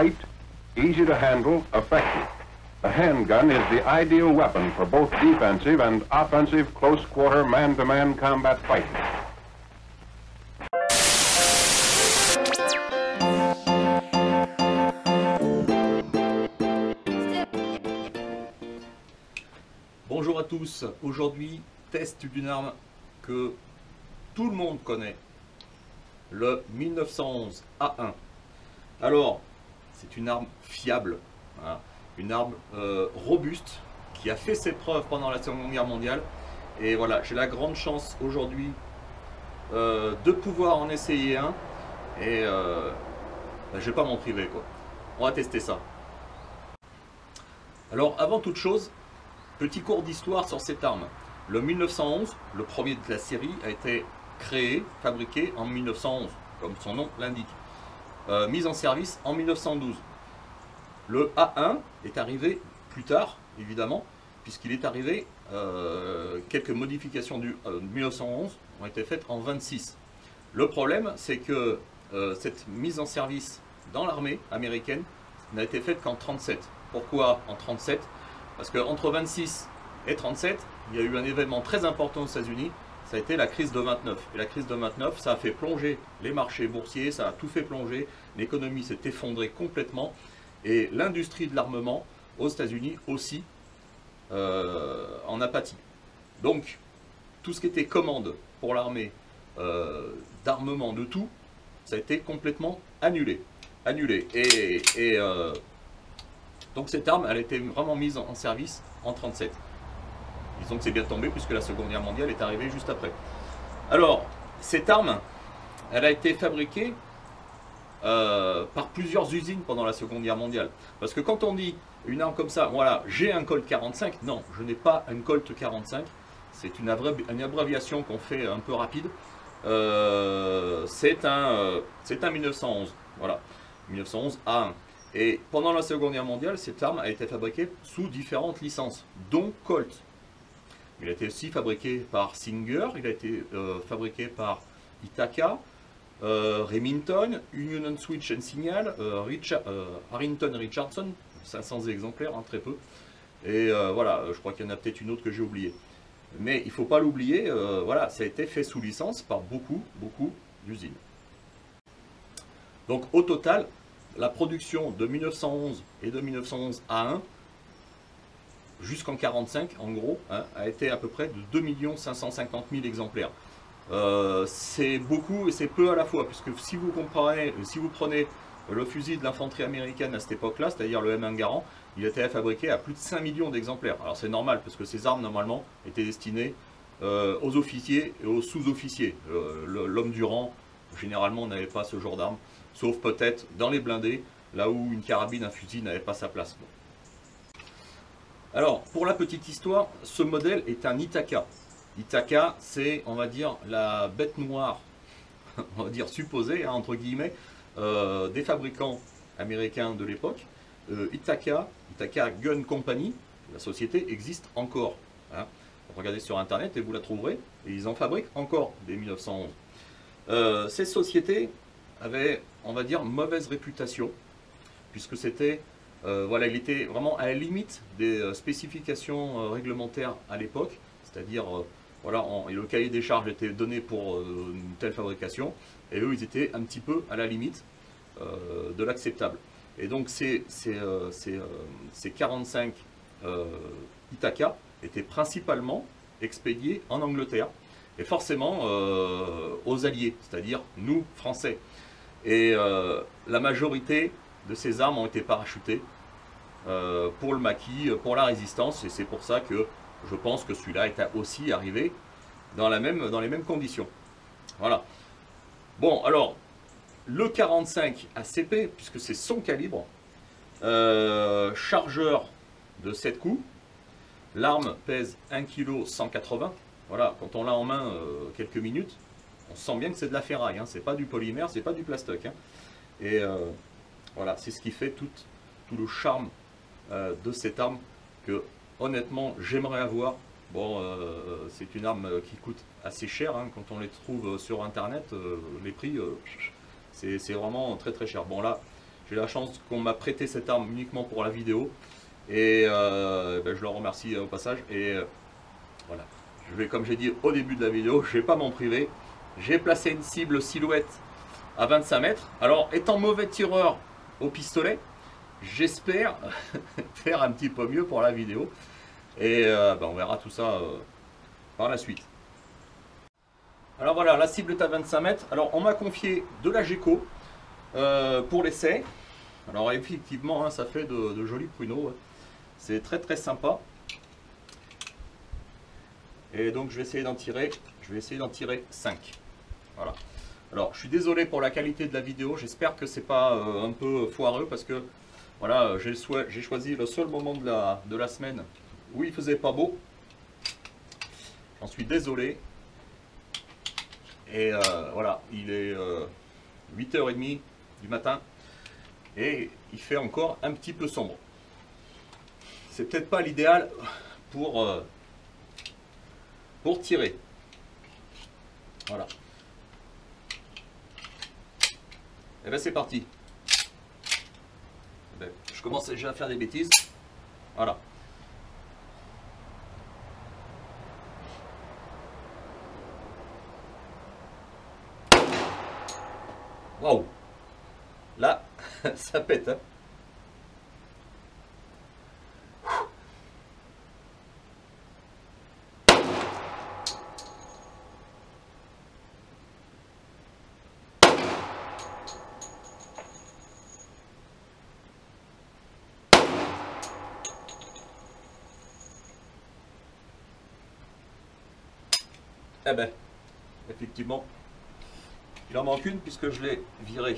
light, easy to handle, effective. The handgun is the ideal weapon for both defensive and offensive close-quarter man-to-man combat fighting. Bonjour à tous, aujourd'hui test d'une arme que tout le monde connaît, le 1911 A1. Alors, c'est une arme fiable, hein, une arme robuste qui a fait ses preuves pendant la Seconde Guerre mondiale. Et voilà, j'ai la grande chance aujourd'hui de pouvoir en essayer un et je vais pas m'en priver quoi. On va tester ça. Alors avant toute chose, petit cours d'histoire sur cette arme. Le 1911, le premier de la série, a été créé, fabriqué en 1911, comme son nom l'indique. Mise en service en 1912. Le A1 est arrivé plus tard, évidemment, puisqu'il est arrivé, quelques modifications du 1911 ont été faites en 26. Le problème, c'est que cette mise en service dans l'armée américaine n'a été faite qu'en 37. Pourquoi en 37? Parce qu'entre 26 et 37, il y a eu un événement très important aux États-Unis, ça a été la crise de 29. Et la crise de 29, ça a fait plonger les marchés boursiers, ça a tout fait plonger, l'économie s'est effondrée complètement, et l'industrie de l'armement aux États-Unis aussi en a pâti. Donc, tout ce qui était commande pour l'armée, d'armement, de tout, ça a été complètement annulé. Donc cette arme, elle a été vraiment mise en service en 37. Disons que c'est bien tombé puisque la Seconde Guerre mondiale est arrivée juste après. Alors, cette arme, elle a été fabriquée par plusieurs usines pendant la Seconde Guerre mondiale. Parce que quand on dit une arme comme ça, voilà, j'ai un Colt 45, non, je n'ai pas un Colt 45. C'est une abréviation qu'on fait un peu rapide. C'est un 1911, voilà, 1911 A1. Et pendant la Seconde Guerre mondiale, cette arme a été fabriquée sous différentes licences, dont Colt. Il a été aussi fabriqué par Singer, il a été fabriqué par Ithaca, Remington, Union Switch and Signal, Harrington Richardson, 500 exemplaires, hein, très peu. Et voilà, je crois qu'il y en a peut-être une autre que j'ai oubliée. Mais il ne faut pas l'oublier, voilà, ça a été fait sous licence par beaucoup d'usines. Donc au total, la production de 1911 et de 1911 A1 jusqu'en 1945, en gros, hein, a été à peu près de 2 550 000 exemplaires. C'est beaucoup et c'est peu à la fois, puisque si vous prenez le fusil de l'infanterie américaine à cette époque-là, c'est-à-dire le M1 Garand, il était fabriqué à plus de 5 millions d'exemplaires. Alors c'est normal, parce que ces armes, normalement, étaient destinées aux officiers et aux sous-officiers. L'homme du rang, généralement, n'avait pas ce genre d'armes, sauf peut-être dans les blindés, là où une carabine, un fusil n'avait pas sa place. Bon. Alors, pour la petite histoire, ce modèle est un Ithaca. Ithaca, c'est, on va dire, la bête noire, on va dire supposée, hein, entre guillemets, des fabricants américains de l'époque. Ithaca Gun Company, la société existe encore. Hein. Regardez sur internet et vous la trouverez. Et ils en fabriquent encore dès 1911. Ces sociétés avaient, on va dire, mauvaise réputation, puisque c'était, voilà, il était vraiment à la limite des spécifications réglementaires à l'époque, c'est-à-dire, voilà, le cahier des charges était donné pour une telle fabrication, et eux, ils étaient un petit peu à la limite de l'acceptable. Et donc, ces 45 Ithaca étaient principalement expédiés en Angleterre, et forcément aux Alliés, c'est-à-dire nous, Français. Et la majorité de ces armes ont été parachutées pour le maquis, pour la résistance, et c'est pour ça que je pense que celui-là est aussi arrivé dans les mêmes conditions. Voilà. Bon, alors, le 45 ACP, puisque c'est son calibre, chargeur de 7 coups, l'arme pèse 1 kg 180. Voilà, quand on l'a en main quelques minutes, on sent bien que c'est de la ferraille, hein, c'est pas du polymère, c'est pas du plastoc. Hein. Et voilà, c'est ce qui fait tout le charme de cette arme que honnêtement j'aimerais avoir. Bon, c'est une arme qui coûte assez cher, hein, quand on les trouve sur internet, les prix, c'est vraiment très très cher. Bon là, J'ai la chance qu'on m'a prêté cette arme uniquement pour la vidéo. Et je leur remercie au passage. Et voilà. Je vais, comme j'ai dit au début de la vidéo, je ne vais pas m'en priver. J'ai placé une cible silhouette à 25 mètres. Alors, étant mauvais tireur au pistolet, j'espère faire un petit peu mieux pour la vidéo. Et on verra tout ça par la suite. Alors voilà, la cible est à 25 mètres. Alors, on m'a confié de la GECO pour l'essai. Alors, effectivement, hein, ça fait de jolis pruneaux. Hein. C'est très très sympa. Et donc, je vais essayer d'en tirer 5. Voilà. Alors, je suis désolé pour la qualité de la vidéo. J'espère que c'est pas un peu foireux parce que voilà, j'ai choisi le seul moment de la semaine où il faisait pas beau. J'en suis désolé. Et voilà, il est 8h30 du matin et il fait encore un petit peu sombre. C'est peut-être pas l'idéal pour tirer. Voilà. Et bien c'est parti. Je commence déjà à faire des bêtises. Voilà. Waouh! Là, ça pète. Hein. Eh ben, effectivement, il en manque une puisque je l'ai viré.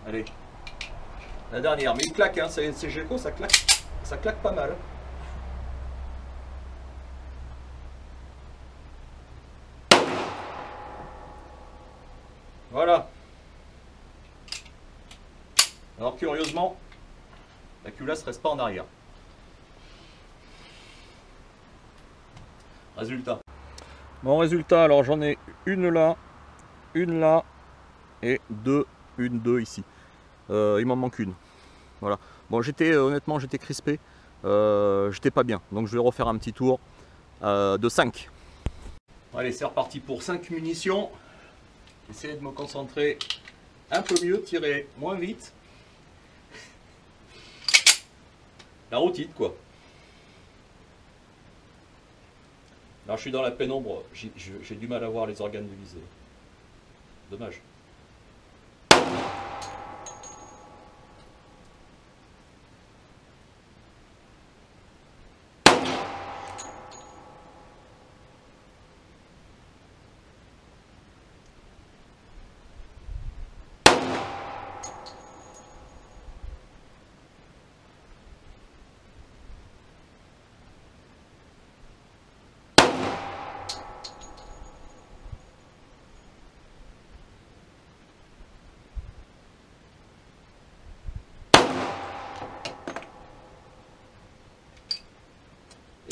Allez, la dernière, mais il claque, hein, c'est GECO, ça claque pas mal. Voilà. Alors curieusement, la culasse reste pas en arrière. Résultat. Bon résultat, alors j'en ai une là et deux ici. Il m'en manque une. Voilà. Bon, honnêtement, j'étais crispé. J'étais pas bien. Donc je vais refaire un petit tour de 5. Allez, c'est reparti pour 5 munitions. J'essaie de me concentrer un peu mieux, tirer moins vite. La routine, quoi. Alors je suis dans la pénombre, j'ai du mal à voir les organes de visée. Dommage.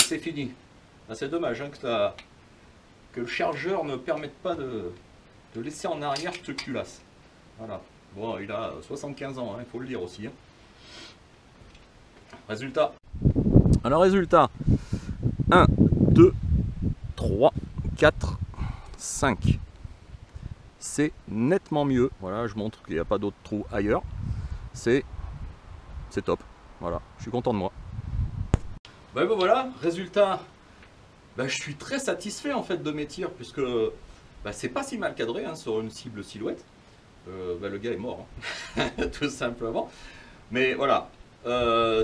C'est fini. C'est dommage hein, que le chargeur ne permette pas de laisser en arrière ce culasse. Voilà. Bon, il a 75 ans, il faut le dire aussi. Hein. Résultat. Alors résultat. 1, 2, 3, 4, 5. C'est nettement mieux. Voilà, je montre qu'il n'y a pas d'autres trous ailleurs. C'est top. Voilà, je suis content de moi. Ben voilà, résultat, je suis très satisfait en fait de mes tirs puisque c'est pas si mal cadré hein, sur une cible silhouette. Le gars est mort, hein, tout simplement. Mais voilà,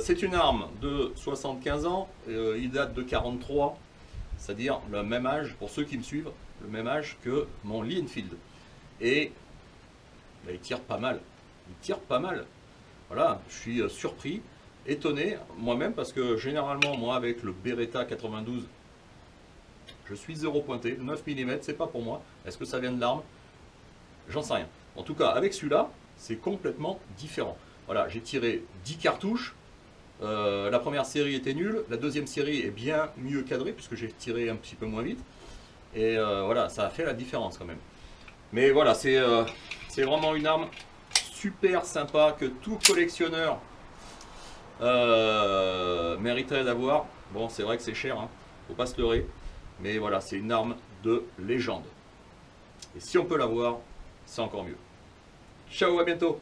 c'est une arme de 75 ans, il date de 43, c'est-à-dire le même âge, pour ceux qui me suivent, le même âge que mon Lee Enfield. Et il tire pas mal, Voilà, je suis surpris. Étonné moi-même parce que généralement moi avec le Beretta 92 je suis 0 pointé, 9 mm c'est pas pour moi. Est-ce que ça vient de l'arme? J'en sais rien. En tout cas avec celui-là c'est complètement différent. Voilà, j'ai tiré 10 cartouches, la première série était nulle, la deuxième série est bien mieux cadrée puisque j'ai tiré un petit peu moins vite et voilà, ça a fait la différence quand même. Mais voilà, c'est vraiment une arme super sympa que tout collectionneur mériterait d'avoir. Bon, c'est vrai que c'est cher, hein, faut pas se leurrer, mais voilà, c'est une arme de légende. Et si on peut l'avoir, c'est encore mieux. Ciao, à bientôt.